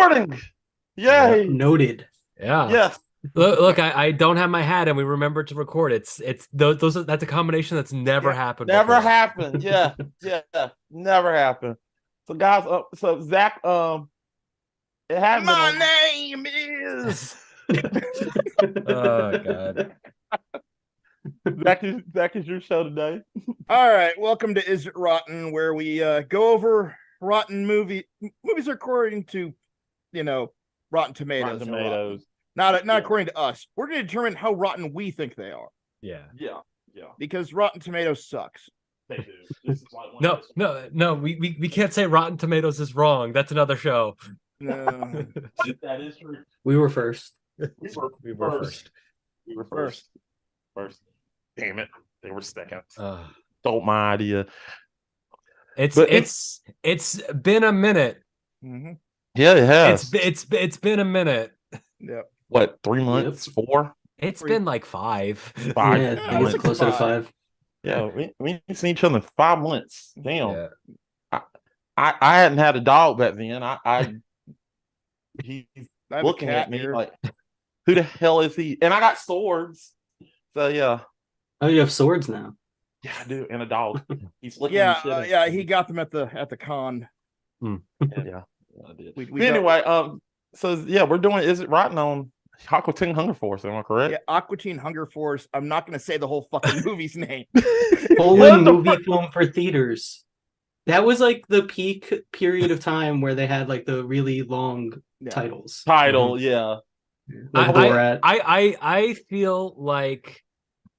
recording. Yay! Noted. Yeah. Yes. Look, I don't have my hat, and we remember to record. It's that's a combination that's never happened. Never before. happened. Yeah, never happened. So guys, so Zach, it hasn't been. My name is. Oh God. Zach is your show today. All right, welcome to Is It Rotten, where we go over rotten movies according to, Rotten Tomatoes. Rotten Tomatoes. Not according to us. We're going to determine how rotten we think they are. Yeah. Because Rotten Tomatoes sucks. They do. This is like No. We can't say Rotten Tomatoes is wrong. That's another show. No. That is true. We were first. We were first. We were first. Damn it. They were second. Don't my idea. It's been a minute. Mm-hmm. Yeah, it has. It's been a minute. Yeah. What, 3 months? 4? It's been like 5. 5. Yeah, I think it's closer to 5. Yeah, we ain't seen each other in 5 months. Damn. Yeah. I hadn't had a dog back then. He's I have a looking cat at me here. like, who the hell is he? And I got swords. So yeah. Oh, you have swords now. Yeah, I do. And a dog. He's looking at me. Yeah, he got them at the con. Yeah, I did. We anyway, so yeah, we're doing Is It Rotten on Aqua Teen Hunger Force, am I correct? Yeah, Aqua Teen Hunger Force. I'm not going to say the whole fucking movie's name. Poland movie film for theaters. That was like the peak period of time where they had like the really long titles. Yeah. Like Borat. I feel like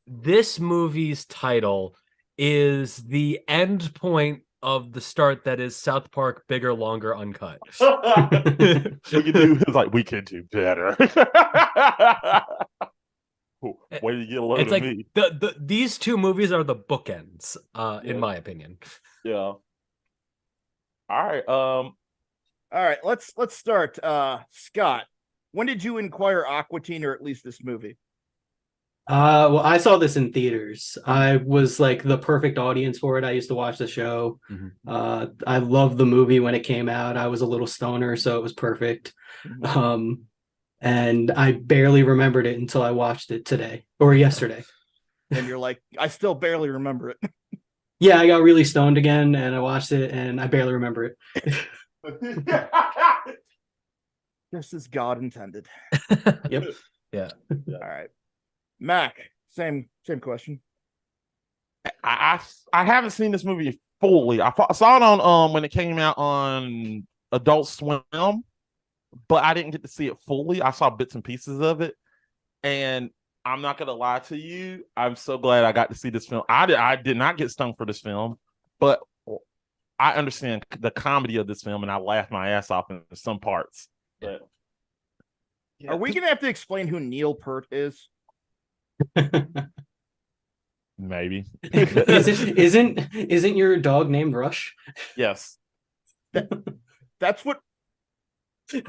this movie's title is the end point of the start that is South Park Bigger, Longer, Uncut. We could do better. Way to get a load it's of like me. These two movies are the bookends, in my opinion. Yeah. All right, let's start. Scott, when did you inquire Aqua Teen, or at least this movie? Well, I saw this in theaters. I was like the perfect audience for it. I used to watch the show. Mm-hmm. I loved the movie when it came out. I was a little stoner, so it was perfect. And I barely remembered it until I watched it today or yesterday. And you're like, I still barely remember it. Yeah, I got really stoned again, and I watched it, and I barely remember it. Just as God intended. Yep. Yeah. All right, Mac. Same question. I haven't seen this movie fully. I saw it on when it came out on Adult Swim, but I didn't get to see it fully. I saw bits and pieces of it, and I'm not gonna lie to you. I'm so glad I got to see this film. I did not get stung for this film, but I understand the comedy of this film, and I laughed my ass off in some parts. But are we gonna have to explain who Neil Peart is? Maybe. Isn't your dog named Rush? Yes. That's what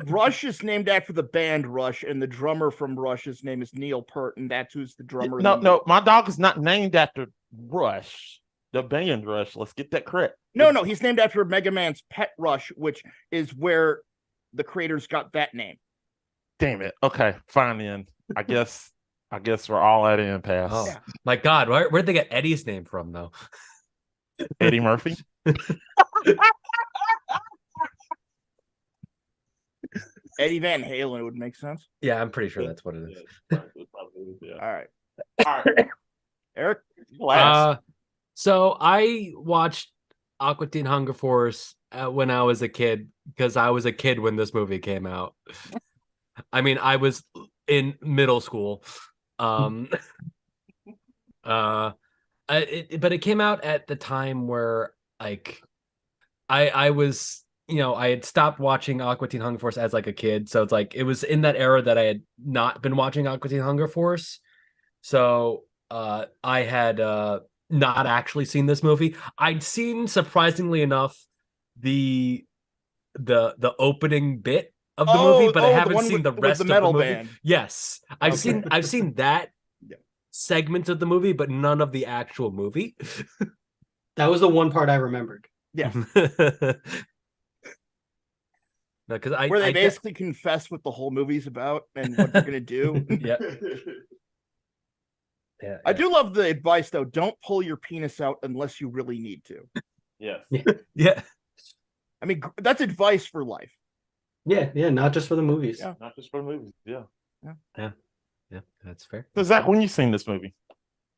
Rush is named after, the band Rush, and the drummer from Rush's name is Neil Peart, and that's who's the drummer. No, my dog is not named after Rush, the band Rush. Let's get that correct. No, he's named after Mega Man's Pet Rush, which is where the creators got that name. Damn it. Okay, fine then. I guess we're all at an impasse. Oh my God, where'd they get Eddie's name from though? Eddie Murphy. Eddie Van Halen would make sense. Yeah, I'm pretty sure that's what it is. All right. Eric? So I watched Aqua Teen Hunger Force when I was a kid, because I was a kid when this movie came out. I mean, I was in middle school. But it came out at the time where like I was, I had stopped watching Aqua Teen Hunger Force as like a kid, so it's like it was in that era that I had not been watching Aqua Teen Hunger Force. So I had not actually seen this movie. I'd seen, surprisingly enough, the opening bit of the movie, but I haven't seen the rest of the movie. Band. Yes, I've seen that segment of the movie, but none of the actual movie. That was the one part I remembered. Yeah. because where they basically confess what the whole movie's about and what they're gonna do. Yeah. Yeah, I do love the advice though. Don't pull your penis out unless you really need to. Yes. Yeah. I mean, that's advice for life. Yeah, not just for the movies. Yeah. Not just for movies. Yeah. That's fair. So Zach, when you seen this movie?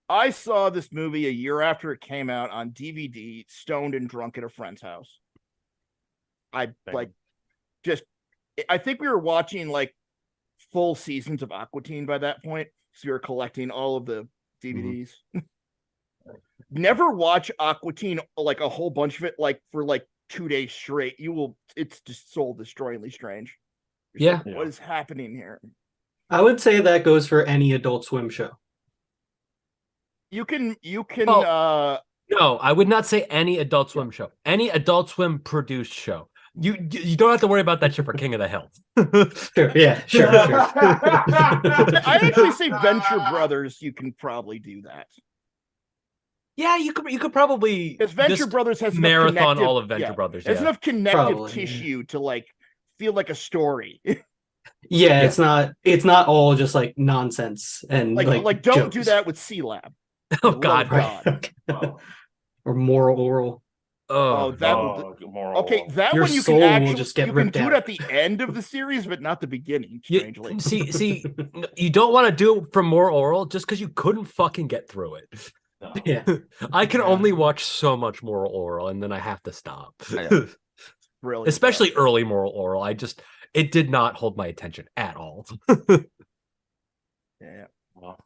I saw this movie a year after it came out on DVD, stoned and drunk at a friend's house. I think we were watching like full seasons of Aqua Teen by that point. So we were collecting all of the DVDs. Never watch Aqua Teen, like a whole bunch of it, like for like 2 days straight. It's just soul destroyingly strange. Yeah. Like, what is happening here? I would say that goes for any Adult Swim show. You can No, I would not say any Adult Swim show. Any Adult Swim produced show. You don't have to worry about that shit for King of the Hill. Sure. I actually say Venture Brothers. You can probably do that. Yeah, you could probably because Venture Brothers has marathon all of Venture Brothers. There's enough connective tissue to like feel like a story. Yeah, it's not all just like nonsense and like don't jokes. Do that with C-Lab. Oh God. Or Moral Oral. Moral. Okay, that Your one you soul can actually will just get you ripped can do out. it at the end of the series, but not the beginning. Strangely, see, you don't want to do it from Moral Oral just because you couldn't fucking get through it. No. Yeah, I can only watch so much Moral Oral, and then I have to stop. Brilliant, especially early Moral Oral. It did not hold my attention at all. Yeah. Well,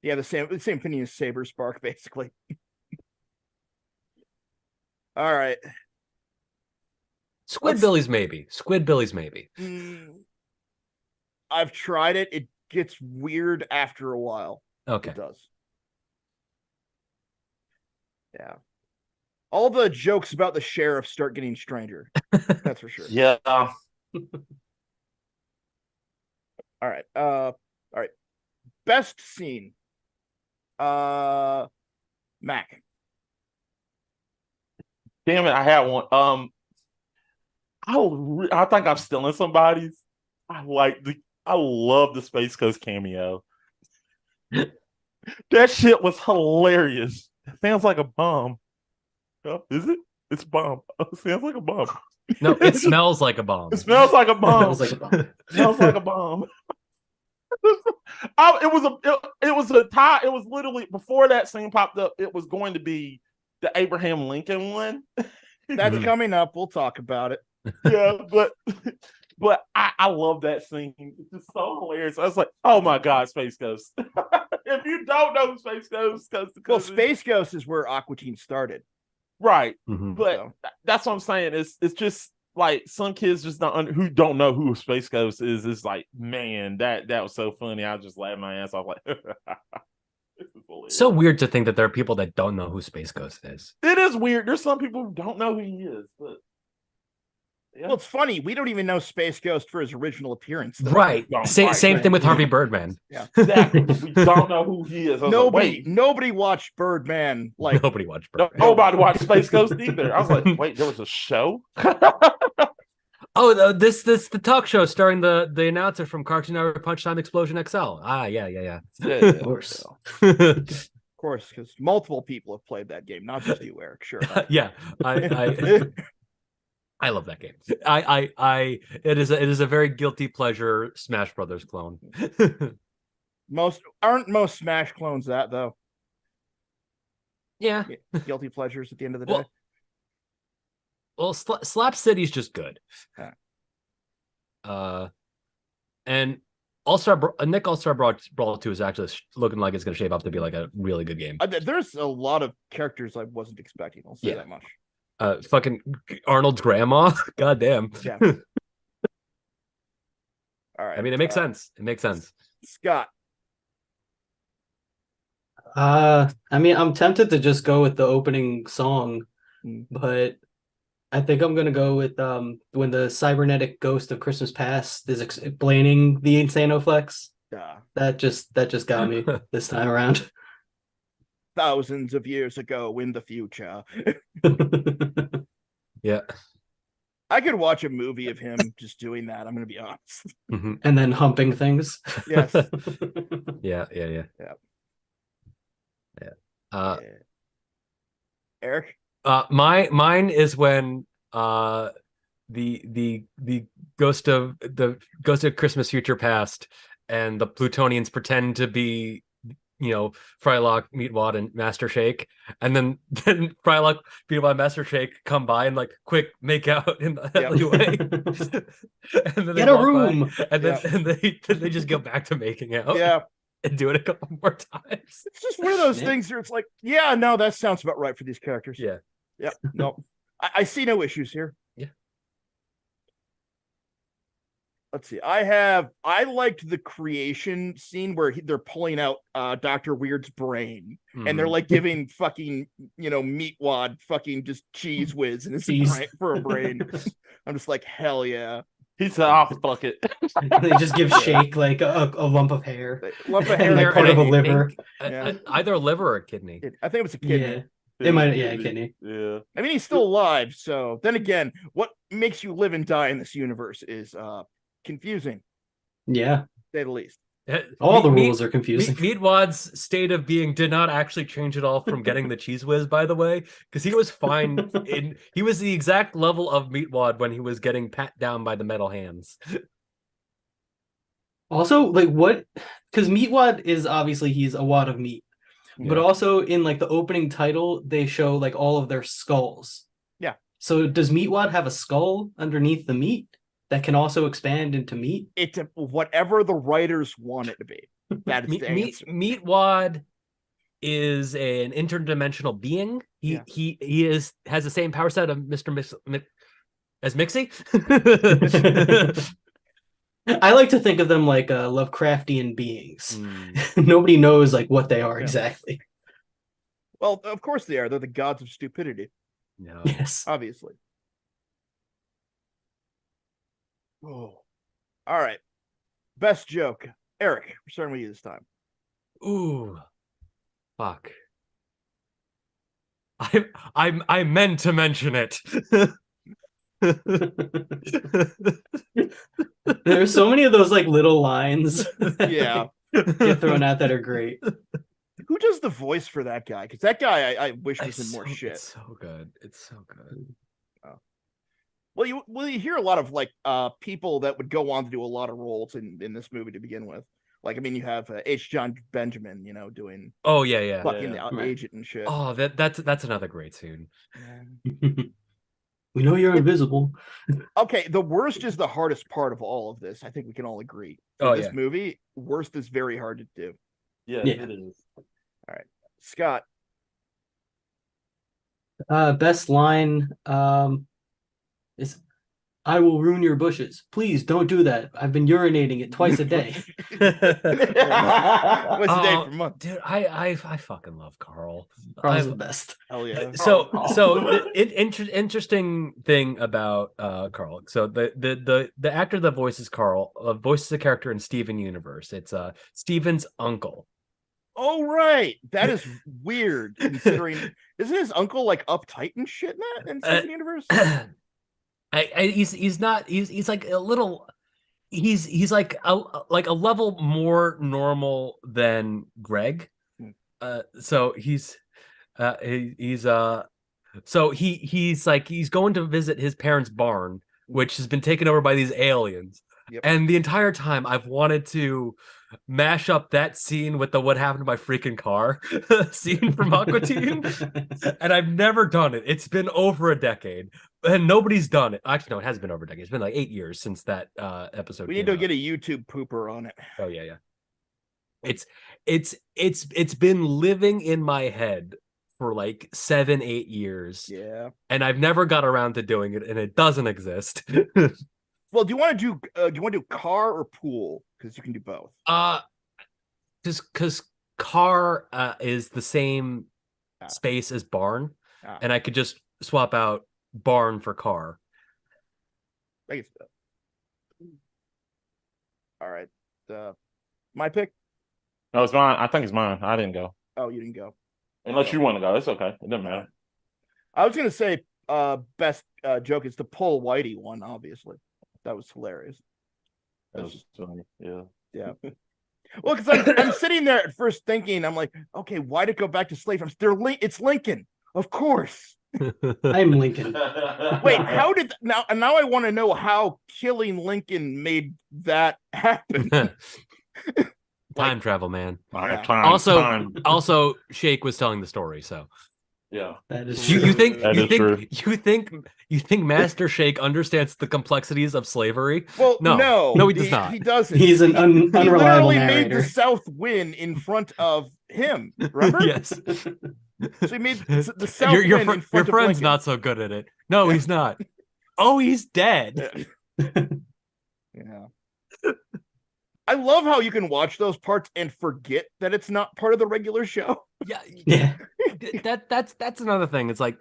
yeah, the same thing as Saber Spark, basically. All right. Squidbillies, maybe. I've tried it. It gets weird after a while. Okay. It does. Yeah. All the jokes about the sheriff start getting stranger. That's for sure. Yeah. All right. All right. Best scene. Mac. Damn it, I had one. I think I'm stealing somebody's. I love the Space Ghost cameo. That shit was hilarious. It sounds like a bomb. Oh, is it? It's a bomb. Oh, it sounds like a bomb. No, it smells like a bomb. It smells like a bomb. It smells like a bomb. It smells like a bomb. It was a tie. It was literally before that scene popped up. It was going to be the Abraham Lincoln one. That's coming up. We'll talk about it. Yeah, but I love that scene. It's just so hilarious. I was like, oh my God, Space Ghost. If you don't know who Space Ghost, well, Space Ghost is where Aqua Teen started. Right. Mm-hmm. But that's what I'm saying. It's just like some kids just who don't know who Space Ghost is. It's like, man, that was so funny. I just laughed my ass off like this is so weird to think that there are people that don't know who Space Ghost is. It is weird. There's some people who don't know who he is, but well, it's funny. We don't even know Space Ghost for his original appearance. Though. Right. Same thing with Harvey Birdman. Yeah. Exactly. We don't know who he is. Nobody watched Birdman. Like nobody watched Birdman. Nobody watched Space Ghost either. I was like, wait, there was a show? Oh, this the talk show starring the announcer from Cartoon Network Punchtime Explosion XL. Yeah. Of course. Of course, because multiple people have played that game, not just you, Eric. Sure. Yeah. I love that game. It is a very guilty pleasure Smash Brothers clone. Most Smash clones that though. Yeah. Guilty pleasures at the end of the day. Well, Slap City's just good. Yeah. And Nick All-Star Brawl 2 is actually looking like it's going to shape up to be like a really good game. There's a lot of characters I wasn't expecting. I'll say that much. Fucking Arnold's grandma. God damn. Yeah. All right. I mean, it makes sense. It makes sense. Scott. I mean, I'm tempted to just go with the opening song, but I think I'm gonna go with when the cybernetic ghost of Christmas Past is explaining the Insanoflex. Yeah. That just got me this time around. Thousands of years ago in the future. Yeah. I could watch a movie of him just doing that. I'm going to be honest. Mhm. And then humping things. Yes. Yeah. Yeah. Uh, Yeah. Eric. mine is when the ghost of Christmas Future Past and the Plutonians pretend to be Frylock, Meatwad, and Master Shake, and then Frylock, Meatwad, and Master Shake come by and like quick make out in the alleyway, and then they Get a walk room. by, and then they just go back to making out. Yeah. And do it a couple more times. It's just one of those Yeah. things where it's like, yeah, no, that sounds about right for these characters. Yeah. Yeah. No, I see no issues here. Yeah. Let's see. I liked the creation scene where they're pulling out Dr. Weird's brain and they're like giving fucking, Meatwad fucking just cheese whiz in his brain for a brain. I'm just like, hell yeah. He said, "Oh, fuck it." They just give Shake like a lump of hair. Lump of And, hair. like, part of a liver. Yeah. Either a liver or a kidney. I think it was a kidney. Yeah. It might, yeah, kidney. Yeah. I mean, he's still alive. So then again, what makes you live and die in this universe is confusing, Yeah. to say the least. All the rules are confusing. Meatwad's state of being did not actually change at all from getting the cheese whiz, by the way, because he was fine. He was the exact level of Meatwad when he was getting pat down by the metal hands. Also, like what? Because Meatwad is obviously he's a wad of meat, but also in like the opening title they show like all of their skulls. Yeah. So does Meatwad have a skull underneath the meat that can also expand into meat? It's whatever the writers want it to be. That is the answer. Meatwad is an interdimensional being. He has the same power set of as Mixie. I like to think of them like Lovecraftian beings. Nobody knows like what they are exactly. Well, of course they are. They're the gods of stupidity. No. Yes. Obviously. Oh. All right. Best joke. Eric, we're starting with you this time. Ooh. Fuck. I meant to mention it. There's so many of those like little lines Yeah. get thrown out that are great. Who does the voice for that guy? Because that guy I wish was in more shit. It's so good. It's so good. Well, you hear a lot of like people that would go on to do a lot of roles in this movie to begin with. Like, I mean, you have H. John Benjamin, doing Oh yeah. fucking Right. agent and shit. Oh, that's another great scene. We know you're invisible. Okay, the worst is the hardest part of all of this. I think we can all agree. For this movie, worst is very hard to do. Yeah, Yeah. it is. All right, Scott. Best line is, "I will ruin your bushes. Please don't do that. I've been urinating it twice a day." What's the day per month? Dude, I fucking love Carl. Carl's the best. Hell yeah. Interesting thing about Carl. So the actor that voices Carl voices a character in Steven Universe. It's Steven's uncle. Oh right, that is weird. Considering isn't his uncle like uptight and shit in Steven Universe? He's not. He's like a little. He's like a level more normal than Greg. So he's going to visit his parents' barn, which has been taken over by these aliens. Yep. And the entire time I've wanted to mash up that scene with the "what happened to my freaking car" scene from Aqua Teen, and I've never done it. It's been over a decade, and nobody's done it. Actually, no, it hasn't been over a decade. It's been like 8 years since that episode. We need to get a YouTube pooper on it. Oh yeah. It's been living in my head for like 7-8 years. Yeah. And I've never got around to doing it, and it doesn't exist. Well, do you want to do car or pool? Because you can do both. Because car is the same space as barn, and I could just swap out barn for car. I guess so. All right. My pick. No, it's mine. I think it's mine. I didn't go. Oh, you didn't go. Unless you want to go, it's okay. It doesn't matter. I was gonna say best joke is the pull Whitey one. Obviously, that was hilarious. That was funny. Yeah. Yeah. Well, because I'm sitting there at first thinking, I'm like, okay, why'd it go back to slave farms? It's Lincoln, of course. I'm Lincoln. Wait, how did now I want to know how killing Lincoln made that happen. Time travel, man. Yeah. Also, Shake was telling the story, so yeah, That is you true. think That you is think true. you think Master Shake understands the complexities of slavery? Well, no, he does not. He doesn't. He's an he unreliable literally made narrator. the South win in front of him. Remember? Yes. So he made the South win in front your of friend's Lincoln. not so good at it. No, he's not. Oh, he's dead. Yeah. I love how you can watch those parts and forget that it's not part of the regular show. Yeah. That's another thing. It's like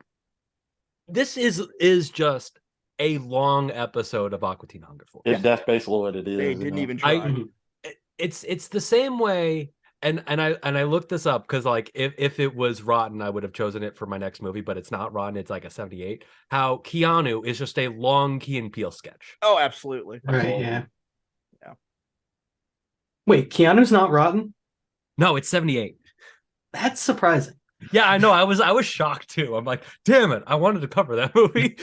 this is just a long episode of Aqua Teen Hunger Force. That's basically what it is. They didn't even try. It's the same way, and I looked this up because like if it was Rotten, I would have chosen it for my next movie, but it's not Rotten. It's like a 78. How Keanu is just a long Key and Peele sketch. Oh, absolutely. Right, yeah. Yeah. Wait, Keanu's not rotten? No, it's 78. That's surprising. Yeah, I know. I was shocked too. I'm like, damn it! I wanted to cover that movie.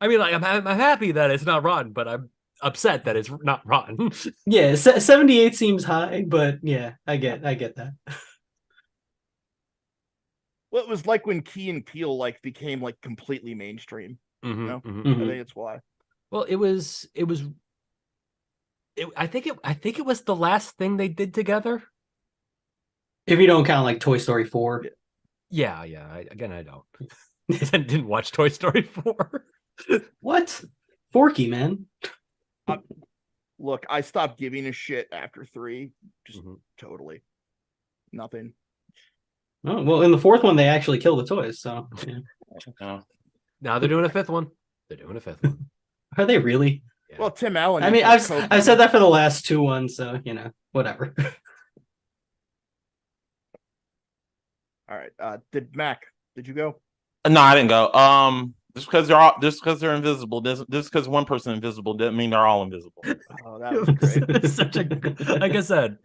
I mean, like, I'm happy that it's not Rotten, but I'm upset that it's not Rotten. Yeah, 78 seems high, but yeah, I get that. Well, it was like when Key and Peele like became like completely mainstream. Mm-hmm, You know? mm-hmm. I think it's why. Well, I think it was the last thing they did together. If you don't count like Toy Story 4. Yeah. I don't. I didn't watch Toy Story 4. What? Forky, man. Look, I stopped giving a shit after 3. Just totally nothing. Oh, well, in the 4th one, they actually kill the toys, so yeah. Now they're doing a 5th one. Are they really? Yeah. Well, Tim Allen. I mean, I've said that for the last 2 ones, so whatever. All right. Did you go? No, I didn't go. Just because they're invisible, just because one person invisible doesn't mean they're all invisible. Oh, that was great. Such a like I said,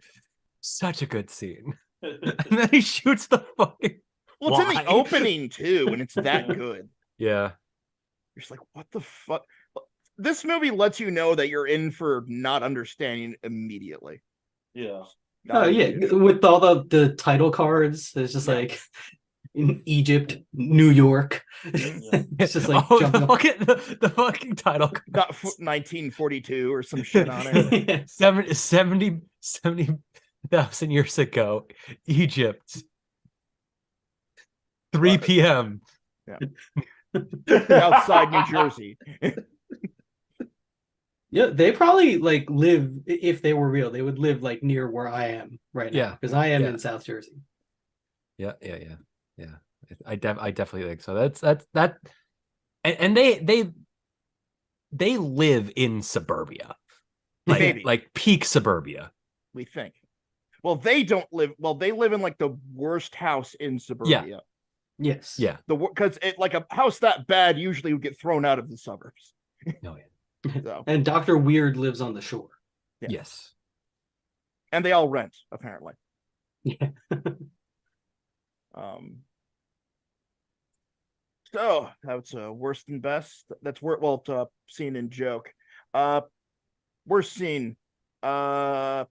such a good scene. And then he shoots the fucking. Well, it's in the opening too, and it's that good. Yeah. You're just like, what the fuck? This movie lets you know that you're in for not understanding immediately. Yeah. Oh yeah, with all the title cards, it's just like in Egypt, New York. Yeah. It's just like the fucking title. Got 1942 or some shit on it. 70,000 years ago, Egypt. 3 p.m. Yeah. Outside New Jersey. Yeah, they probably like live, if they were real, they would live like near where I am right now. Because I am in South Jersey. Yeah. I definitely think so. That's and they live in suburbia. Like peak suburbia. We think. Well, they don't live. Well, they live in like the worst house in suburbia. Yeah. Yes. Yeah. Because like a house that bad usually would get thrown out of the suburbs. Oh yeah. So. And Dr. Weird lives on the shore. Yeah. Yes. And they all rent, apparently. Yeah. So that's worst and best. That's scene and joke. Worst scene. I'm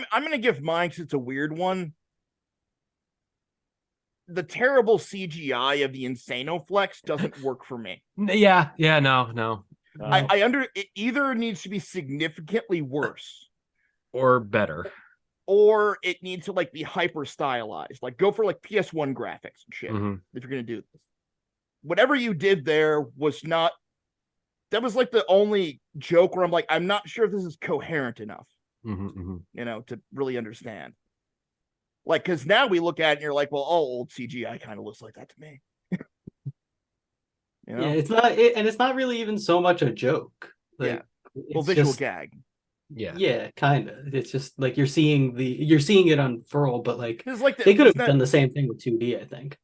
gonna give mine because it's a weird one. The terrible CGI of the Insanoflex doesn't work for me. Yeah, no. It either needs to be significantly worse or better, or it needs to like be hyper stylized. Like go for like PS1 graphics and shit if you're gonna do this. Whatever you did there was not. That was like the only joke where I'm like, I'm not sure if this is coherent enough, to really understand. Like, because now we look at it and you're like, well, all old CGI kind of looks like that to me. Yeah, it's not, and it's not really even so much a joke. Like, visual gag. Yeah, kind of. It's just like you're seeing it unfurl, but like It's like they could have done the same thing with 2D, I think.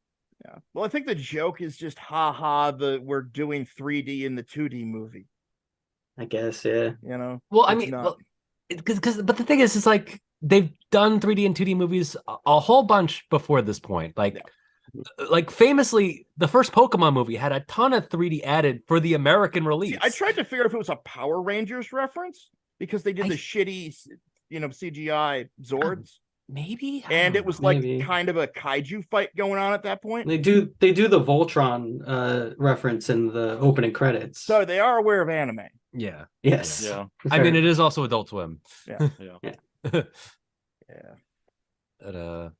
Yeah. Well, I think the joke is just we're doing 3D in the 2D movie. I guess, yeah. You know? Well, I It's mean, not. but the thing is, it's like they've done 3D and 2D movies a whole bunch before this point. Like famously, the first Pokemon movie had a ton of 3D added for the American release. See, I tried to figure out if it was a Power Rangers reference because they did the shitty, CGI Zords. Maybe, and it was like Maybe. kind of a kaiju fight going on at that point. They do the Voltron reference in the opening credits. So they are aware of anime. Yeah. Yes. Yeah. I mean, it is also Adult Swim. Yeah. Yeah. Yeah. Yeah. But,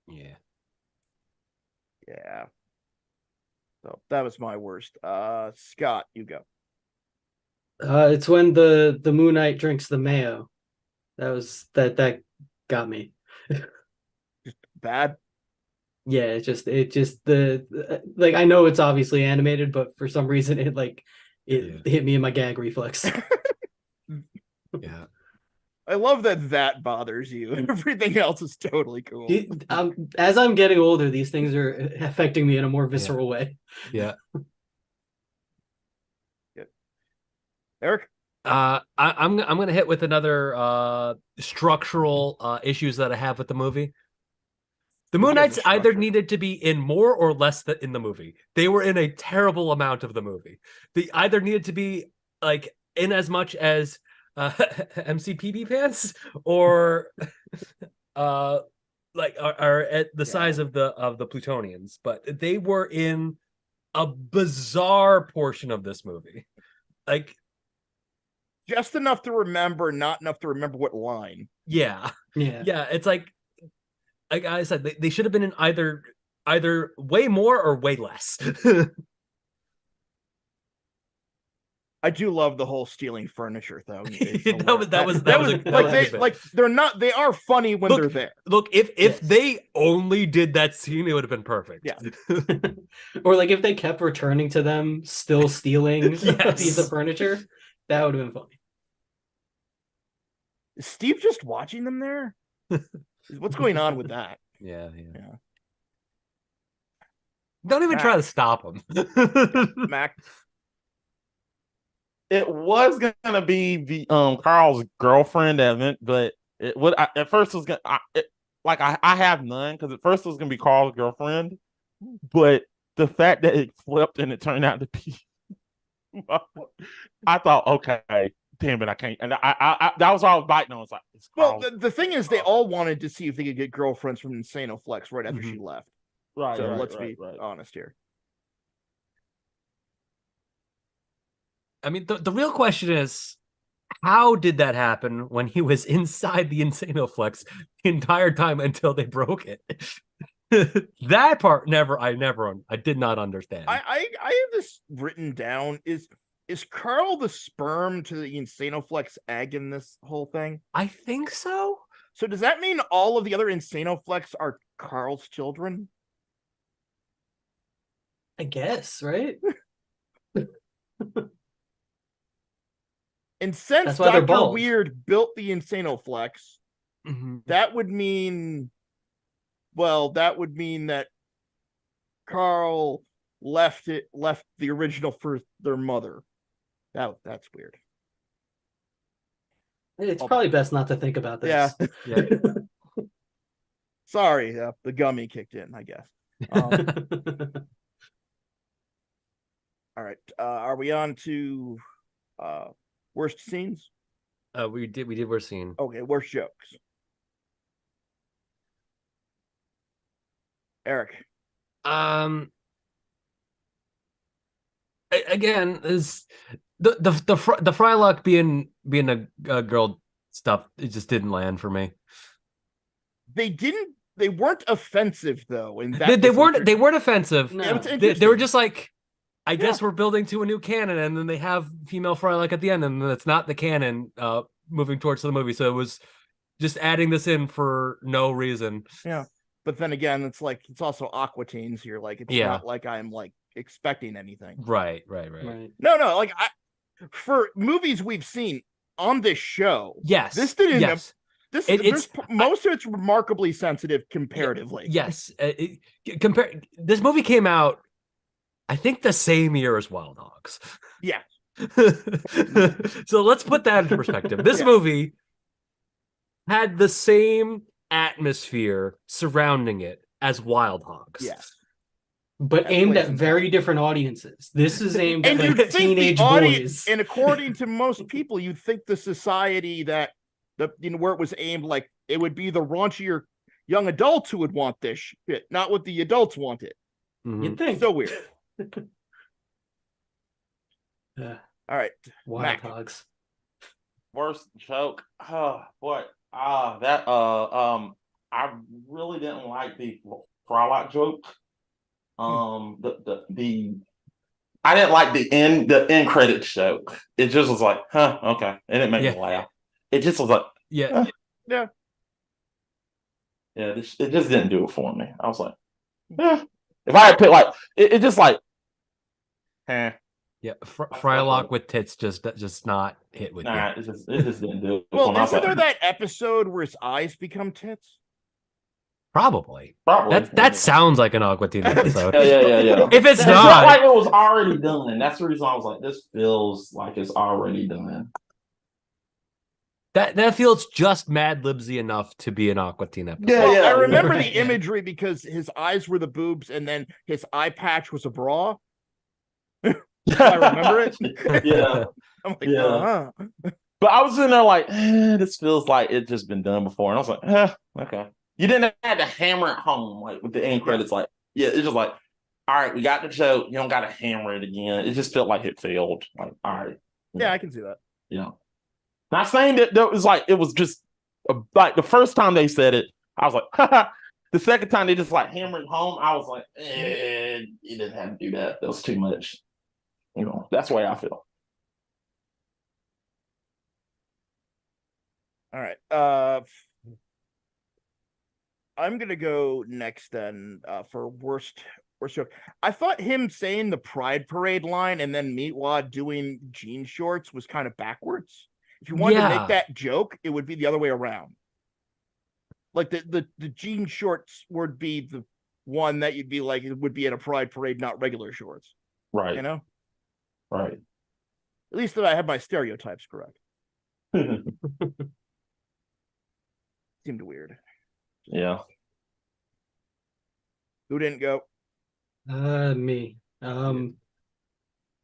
yeah. Yeah. So that was my worst. Scott, you go. It's when the Moon Knight drinks the mayo. That got me. Just bad. Yeah, it just the like I know it's obviously animated, but for some reason it hit me in my gag reflex. Yeah. I love that bothers you. Everything else is totally cool. As I'm getting older, these things are affecting me in a more visceral way. Yeah. Eric? I'm gonna hit with another structural issues that I have with the movie. The Moon Knights either needed to be in more or less in the movie. They were in a terrible amount of the movie. They either needed to be like in as much as MCPB pants or like are at the size of the Plutonians, but they were in a bizarre portion of this movie. Like just enough to remember, not enough to remember what line. Yeah. It's like I said, they should have been in either way more or way less. I do love the whole stealing furniture though. that was they're not. They are funny when they're there. Look, if they only did that scene, it would have been perfect. Yeah. Or like if they kept returning to them, still stealing a piece of furniture, that would have been funny. Is Steve just watching them there? What's going on with that? Yeah. Don't even try to stop him. Mac. It was gonna be the Carl's girlfriend event, but it would at first it was gonna I have none because at first it was gonna be Carl's girlfriend, but the fact that it flipped and it turned out to be, I thought, okay, damn it, I can't. And I that was all I was biting on. It's like, well, the thing is, they all wanted to see if they could get girlfriends from Insanoflex right after she left. Right. So let's be honest here. I mean, the real question is, how did that happen when he was inside the Insanoflex the entire time until they broke it? That part I did not understand. I have this written down. Is Carl the sperm to the Insanoflex egg in this whole thing? I think so. So does that mean all of the other Insanoflex are Carl's children? I guess, right? And since Dr. Weird built the Insanoflex, that would mean that Carl left the original for their mother. That's weird. It's probably best not to think about this. Yeah. Sorry, the gummy kicked in, I guess. All right. Are we on to worst scenes? We did worst scene. Okay, worst jokes. Eric. Again, is the Frylock being a girl stuff, it just didn't land for me. They weren't offensive though, and they weren't offensive. No. They were just like, I guess we're building to a new canon, and then they have female Frylock at the end, and that's not the canon moving towards the movie. So it was just adding this in for no reason. Yeah. But then again, it's also Aqua Teens here. Like, it's not like I'm like expecting anything. Right. No, like for movies we've seen, on this show. Yes. This didn't. Yes. Most of it's remarkably sensitive comparatively. Yes. This movie came out, I think, the same year as Wild Hogs. Yeah. So let's put that into perspective. This movie had the same atmosphere surrounding it as Wild Hogs. Yes. But aimed at very different audiences. This is aimed at like teenage boys. And according to most people, you'd think the society that where it was aimed, like it would be the raunchier young adults who would want this shit, not what the adults wanted. Mm-hmm. You'd think. So weird. All right. Wild Hogs. Worst joke. Oh boy. I really didn't like the Frylock joke. I didn't like the end credits joke. It just was like, huh, okay. It didn't make me laugh. It just was like, yeah. It just didn't do it for me. I was like, if I had picked like it just like, yeah, Frylock with tits just not hit with you. It just didn't do it. Well, isn't there that episode where his eyes become tits? Probably. That sounds like an Aqua Teen episode. Yeah. If it's not like it was already done. That's the reason I was like, this feels like it's already done. That feels just Mad Libsy enough to be an Aqua Teen episode. I remember the imagery because his eyes were the boobs and then his eye patch was a bra. I remember it. Yeah. I'm like, But I was in there like, this feels like it's just been done before. And I was like, okay. You didn't have to hammer it home like with the end credits. Like, it's just like, all right, we got the joke. You don't got to hammer it again. It just felt like it failed. Like, all right. Yeah, I can see that. Yeah. Not saying that was like, it was just like the first time they said it, I was like, haha. The second time they just like hammered it home, I was like, you didn't have to do that. That was too much. That's the way I feel. All right. I'm gonna go next then for worst joke. I thought him saying the Pride Parade line and then Meatwad doing jean shorts was kind of backwards. If you wanted to make that joke, it would be the other way around. Like the jean shorts would be the one that you'd be like, it would be at a Pride Parade, not regular shorts. Right. You know? Right. At least that I have my stereotypes correct. Seemed weird. Yeah. Who didn't go? Me.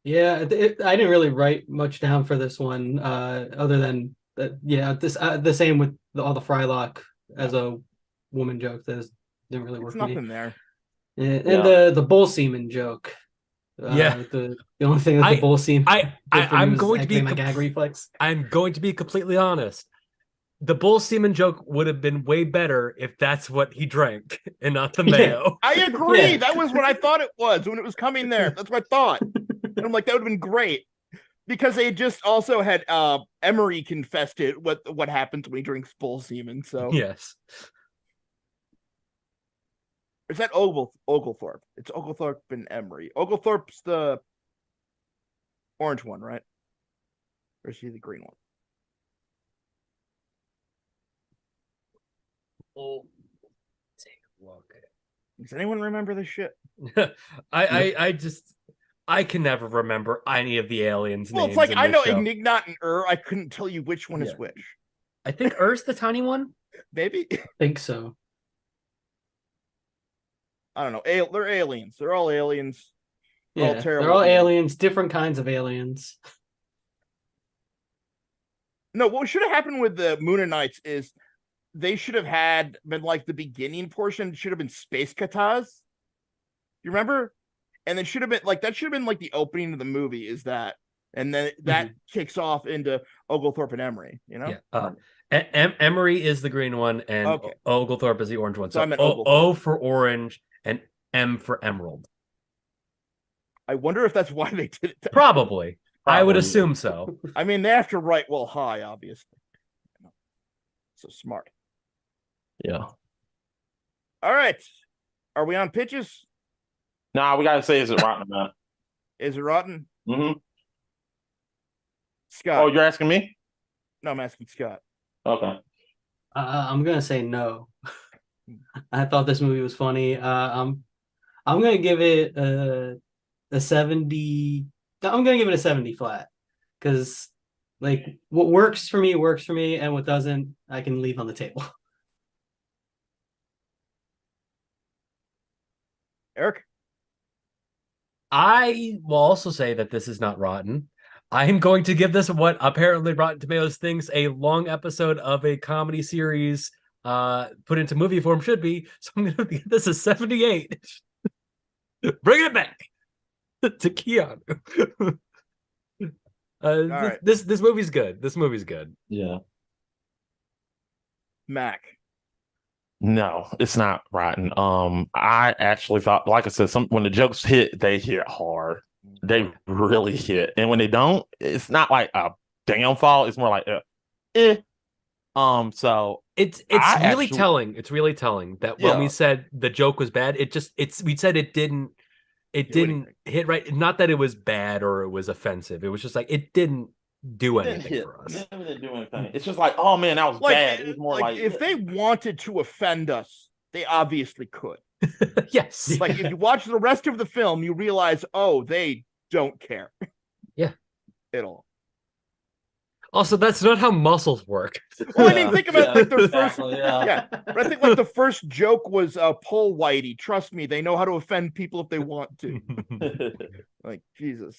Yeah, I didn't really write much down for this one, other than that. Yeah, the same with all the Frylock as a woman joke. That didn't really work. It's nothing there. And the bull semen joke. The only thing that the bull semen. I'm going to be my gag reflex. I'm going to be completely honest. The bull semen joke would have been way better if that's what he drank and not the mayo. I agree. Yeah. That was what I thought it was when it was coming there. That's what I thought. And I'm like, that would have been great. Because they just also had Emery confessed it what happens when he drinks bull semen. So yes. Or is that Oglethorpe? It's Oglethorpe and Emery. Oglethorpe's the orange one, right? Or is he the green one? Take a look. Does anyone remember this shit? I can never remember any of the aliens' names. Well, it's like I know show. Ignignat and I couldn't tell you which one is which. I think Ur's the tiny one. Maybe. I think so. I don't know. They're aliens. They're all aliens. They're all terrible. They're all aliens, different kinds of aliens. No, what should have happened with the Moonanites is they should have been like the beginning portion should have been Space Kataz. You remember? And it should have been like that should have been like the opening of the movie is that. And then that kicks off into Oglethorpe and Emery, you know? Yeah. Emery is the green one and Oglethorpe is the orange one. So O for orange and M for emerald. I wonder if that's why they did it. Probably. I would assume so. I mean, they have to write well high, obviously. So smart. Yeah. All right. Are we on pitches? Nah, we gotta say, is it rotten or not? Is it rotten? Mm-hmm. Scott. Oh, you're asking me? No, I'm asking Scott. Okay. I'm gonna say no. I thought this movie was funny. I'm gonna give it a 70. I'm gonna give it a 70 flat because like what works for me, and what doesn't, I can leave on the table. Eric? I will also say that this is not rotten. I am going to give this what apparently Rotten Tomatoes thinks a long episode of a comedy series put into movie form should be. So I'm going to give this a 78. Bring it back to Keanu. Right. This movie's good. This movie's good. Yeah. Mac. No, it's not rotten. I actually thought, like I said, when the jokes hit, they hit hard. They really hit, and when they don't, it's not like a downfall. It's more like, eh. So it's really telling. It's really telling that when we said the joke was bad, we said it didn't hit right. Not that it was bad or it was offensive. It was just like it didn't do anything for us. It didn't do anything. It's just like, oh man, that was bad. It was more like if they wanted to offend us, they obviously could. Yes. Like if you watch the rest of the film, you realize, oh, they don't care. Yeah. At all. Also, that's not how muscles work. Well, I mean, think about like their first, But I think like the first joke was "pull Whitey." Trust me, they know how to offend people if they want to. Like Jesus.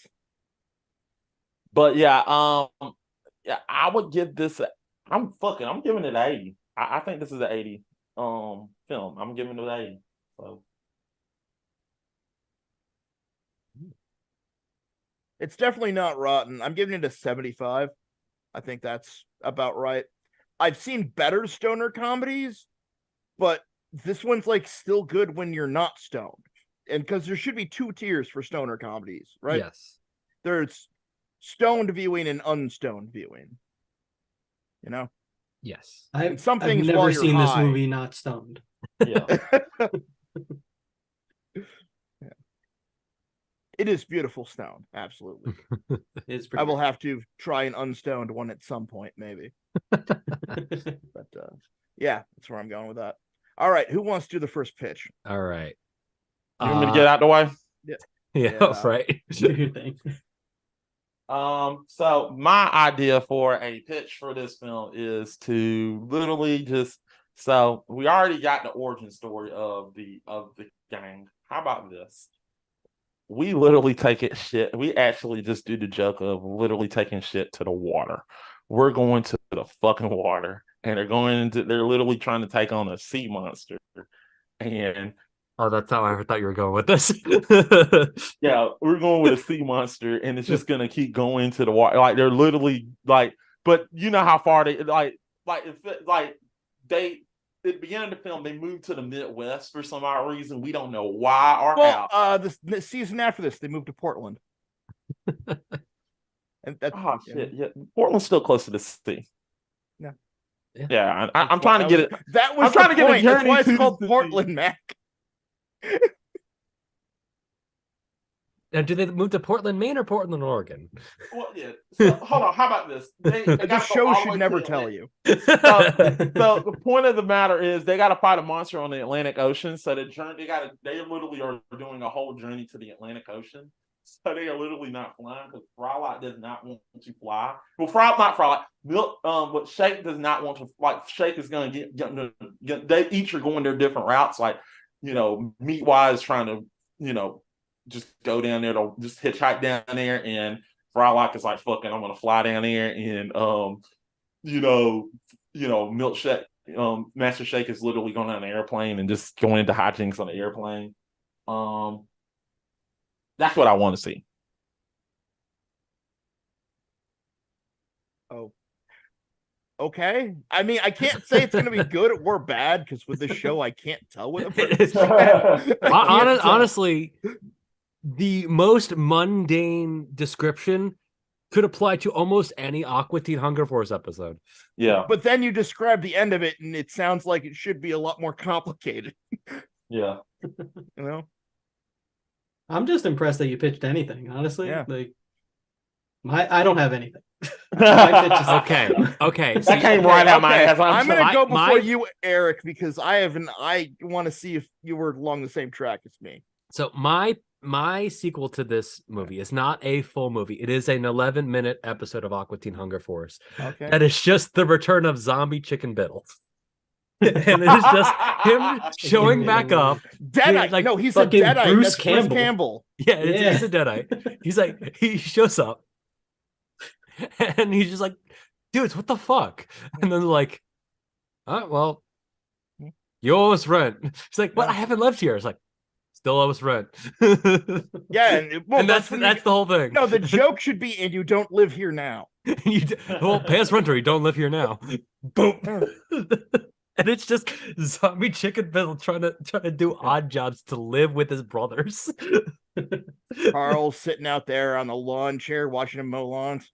But yeah, I would give this. I'm giving it an 80. I think this is an 80 film. I'm giving it an 80. So it's definitely not rotten. I'm giving it a 75. I think that's about right. I've seen better stoner comedies, but this one's like still good when you're not stoned. And because there should be two tiers for stoner comedies, right? Yes. There's stoned viewing and unstoned viewing. You know? Yes. I've never seen this movie not stoned. Yeah. It is beautiful stoned, absolutely. I will have to try an unstoned one at some point, maybe. But yeah, that's where I'm going with that. All right, who wants to do the first pitch? All right. You want me to get out the way? Yeah. Right. Do your thing. So my idea for a pitch for this film is to literally so we already got the origin story of the gang. How about this? We literally we actually just do the joke of literally taking shit to the water. We're going to the fucking water, and they're literally trying to take on a sea monster. And oh, that's how I thought you were going with this. Yeah, we're going with a sea monster, and it's just gonna keep going to the water. Like they're literally like, but you know how far they they at the beginning of the film, they moved to the Midwest for some odd reason. We don't know why or how. The season after this, they moved to Portland. And that's shit. Yeah, Portland's still close to the sea. Yeah. I'm trying to get it. That was I'm trying to get it. That's why it's called Portland, Mac. Now, do they move to Portland, Maine, or Portland, Oregon? Well, yeah. So, hold on. How about this? The show should never tell you. So the point of the matter is they got to fight a monster on the Atlantic Ocean. So they literally are doing a whole journey to the Atlantic Ocean. So they are literally not flying because Frylock does not want to fly. Well, not Frylock. But Shake does not want to. Like Shake is going to get. They each are going their different routes. Like Meatwise trying to just go down there to just hitchhike down there, and Frylock is like, fucking, I'm gonna fly down there, and Milkshake, Master Shake is literally going on an airplane and just going into hijinks on the airplane. That's what I want to see. Oh. Okay. I mean, I can't say it's going to be good or bad because with this show, I can't tell what Honestly, the most mundane description could apply to almost any Aqua Teen Hunger Force episode. Yeah. But then you describe the end of it, and it sounds like it should be a lot more complicated. Yeah. You know? I'm just impressed that you pitched anything, honestly. Yeah. Like I don't have anything. My pitch is- Okay. That came right out my ass. I'm gonna go before my- you, Eric, because I want to see if you were along the same track as me. So my sequel to this movie is not a full movie. It is an 11-minute episode of Aqua Teen Hunger Force. Okay. That is just the return of Zombie Chicken Biddle. And it is just him showing back up. Deadite. like, No, he's a fucking Deadite. Bruce That's Bruce Campbell. Campbell. Yeah, Yeah. he's a Deadite. He's like, he shows up and he's just like, dudes, what the fuck? And then like, well, you owe us rent. He's like, what? I haven't lived here. It's like, still owe us rent. Yeah, and that's when the whole thing. No, the joke should be, and you don't live here now. Well, pay us rent or you don't live here now. Boom. And it's just Zombie Chicken Biddle trying to do odd jobs to live with his brothers. Carl's sitting out there on the lawn chair watching him mow lawns.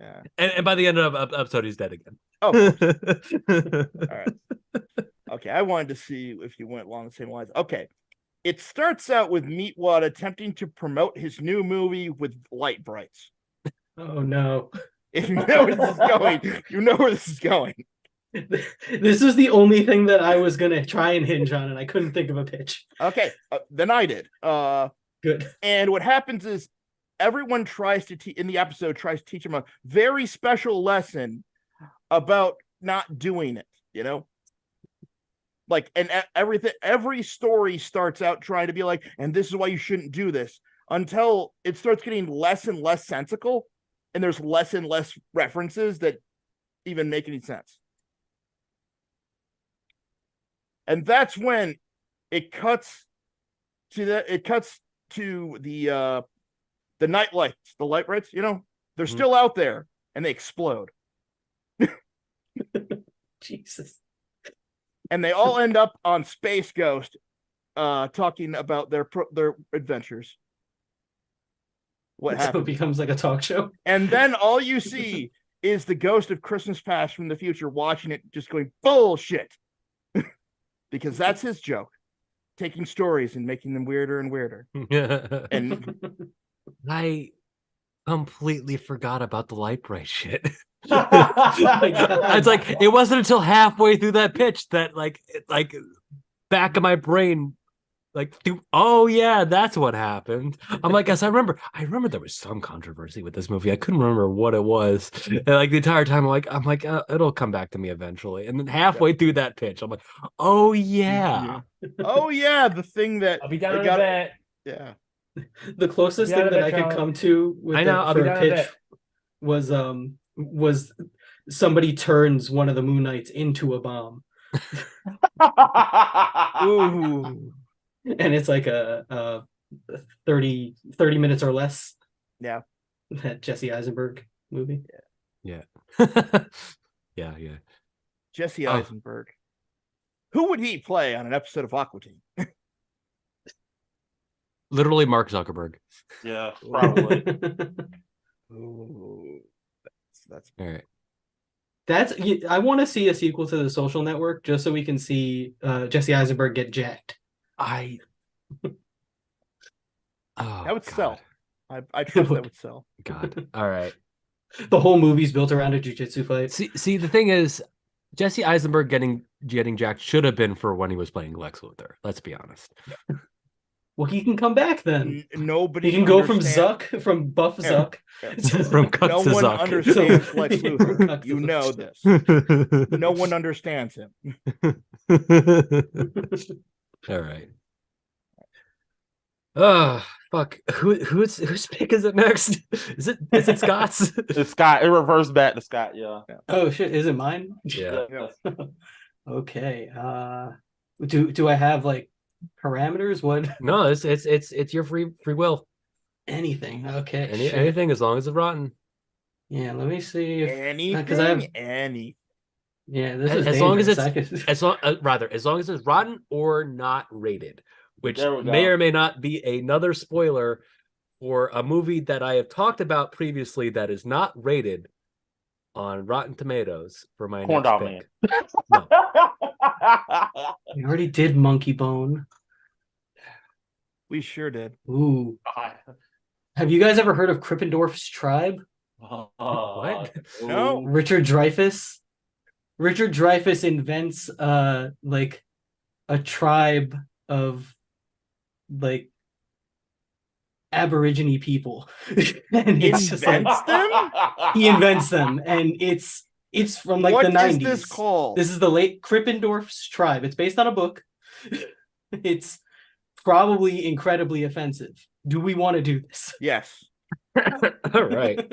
Yeah. And by the end of the episode, he's dead again. Oh, all right. Okay, I wanted to see if you went along the same lines. Okay. It starts out with Meatwad attempting to promote his new movie with light brights. Oh no. If you know where this is going, you know where this is going. This is the only thing that I was gonna try and hinge on, and I couldn't think of a pitch. Okay, then I did. Good. And what happens is everyone tries to in the episode tries to teach him a very special lesson about not doing it, you know? Like, and every story starts out trying to be like, and this is why you shouldn't do this, until it starts getting less and less sensical, and there's less and less references that even make any sense. And that's when it cuts to the night lights, the light brights, you know, they're still out there and they explode. Jesus. And they all end up on Space Ghost talking about their adventures. What So it happened? becomes like a talk show. And then all you see is the ghost of Christmas Past from the future watching it just going, bullshit. Because that's his joke. Taking stories and making them weirder and weirder. And I completely forgot about the light bright shit. God. It's like it wasn't until halfway through that pitch that like back of my brain oh yeah, that's what happened. I'm like, I remember there was some controversy with this movie. I couldn't remember what it was. And like the entire time, I'm like, it'll come back to me eventually. And then halfway through that pitch, I'm like, oh yeah. oh yeah, the thing that I'll be down in got a bit. Yeah. The closest thing that I could come to with I'll be for a down in a pitch was somebody turns one of the Moon Knights into a bomb. Ooh. And it's like a 30 minutes or less. Yeah. That Jesse Eisenberg movie. Yeah. Yeah. Jesse Oh. Eisenberg. Who would he play on an episode of Aqua Teen? Literally Mark Zuckerberg. Yeah, probably. Ooh. That's All right. I want to see a sequel to The Social Network just so we can see Jesse Eisenberg get jacked. Oh, that would God. sell. I trust that would sell. God. All right. The whole movie's built around a jiu-jitsu fight. See, the thing is, Jesse Eisenberg getting jacked should have been for when he was playing Lex Luthor. Let's be honest. Well, he can come back then. Nobody He can go from understand- Zuck, from Buff Yeah. Zuck. From Cuck No to one Zuck. understands Lex From Luthor. Cuck to You Zuck. know this. No one understands him. All right. Oh fuck! Whose pick is it next? Is it Scott's? It's Scott. It reversed back to Scott. Yeah. Oh shit, is it mine? Yeah. Okay. Do I have like parameters? What? No, it's your free will. Anything. Okay. shit. Anything as long as it's rotten. Yeah, let me see if Anything, I have- any. yeah, this is As long as dangerous. it's as long as long as it's rotten or not rated, which There we go. may or may not be another spoiler for a movie that I have talked about previously that is not rated on Rotten Tomatoes for my Corn next Dog pick. Man. No. We already did Monkey Bone. We sure did. Ooh. Have you guys ever heard of Krippendorf's tribe? What? No. Richard Dreyfuss. Richard Dreyfuss invents like a tribe of like Aborigine people, and it's just like Invents them? he invents them, and it's from like What the is 90s. this called? This is the late Krippendorf's tribe. It's based on a book. It's probably incredibly offensive. Do we want to do this? Yes. All right.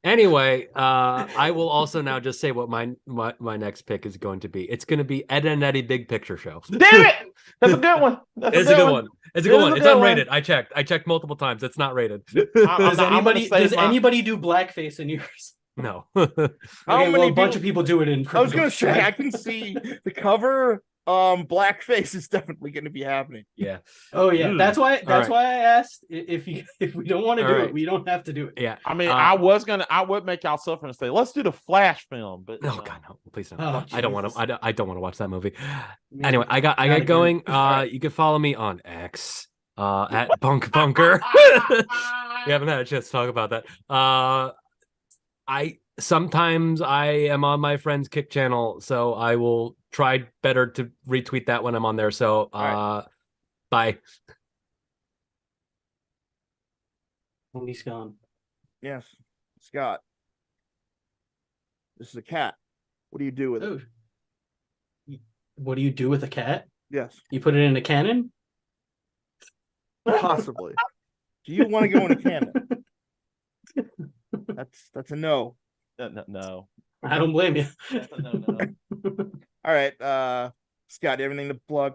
Anyway, I will also now just say what my next pick is going to be. It's going to be Ed and Eddie Big Picture Show. Damn it! That's a good one. It's a good one. It's a good one. It's good unrated. I checked multiple times. It's not rated. Does anybody do blackface in yours? No. How Okay, many well, a bunch people- of people do it in. I was gonna Krippendorf's say tribe. I can see the cover. Blackface is definitely gonna be happening. Yeah. Oh yeah, that's why. That's right. why I asked if we don't want to do All right. it, we don't have to do it. Yeah. I mean, I would make y'all suffer and say, let's do the Flash film, but Oh God, no! Please don't. Oh, I don't want Jesus. to. I don't want to watch that movie. Me Anyway, neither. I Not got again. going. right. You can follow me on X. At Bunk Bunker. We haven't had a chance to talk about that. I sometimes I am on my friend's Kick channel, so I will try better to retweet that when I'm on there. So right. bye. And he's gone. Yes, Scott. This is a cat. What do you do with it? Oh. What do you do with a cat? Yes, You put it in a cannon? possibly. Do you want to go in a cannon? That's a no. no. I don't blame you. That's a no. All right, Scott, everything to plug?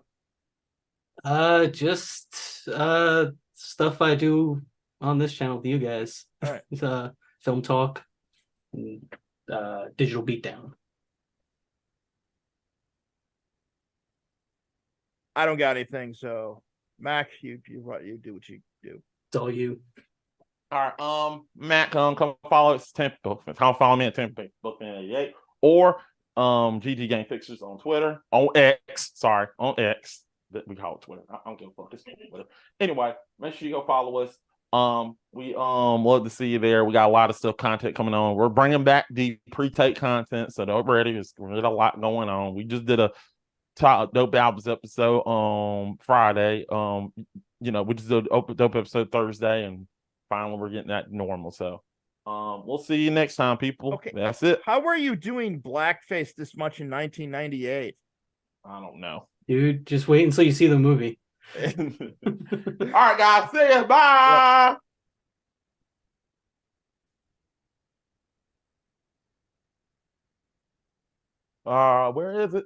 Just stuff I do on this channel with you guys. All right. It's film talk, and, digital beatdown. I don't got anything, so Mac, you do what you do. It's all you. All right, Matt, come follow us. Come follow me at Tempe Bookman 88 or GG Game Fixers on Twitter, on X. Sorry, on X. That we call it Twitter. I don't give a fuck. It's Twitter. Anyway, make sure you go follow us. We love to see you there. We got a lot of stuff, content coming on. We're bringing back the pre-tape content, so don't ready. There's a lot going on. We just did a top dope albums episode on Friday. We just did a dope episode Thursday, and finally we're getting that normal. So we'll see you next time, people. Okay. That's it. How are you doing blackface this much in 1998? I don't know. Dude, just wait until you see the movie. All right, guys. See you. Bye. Where is it?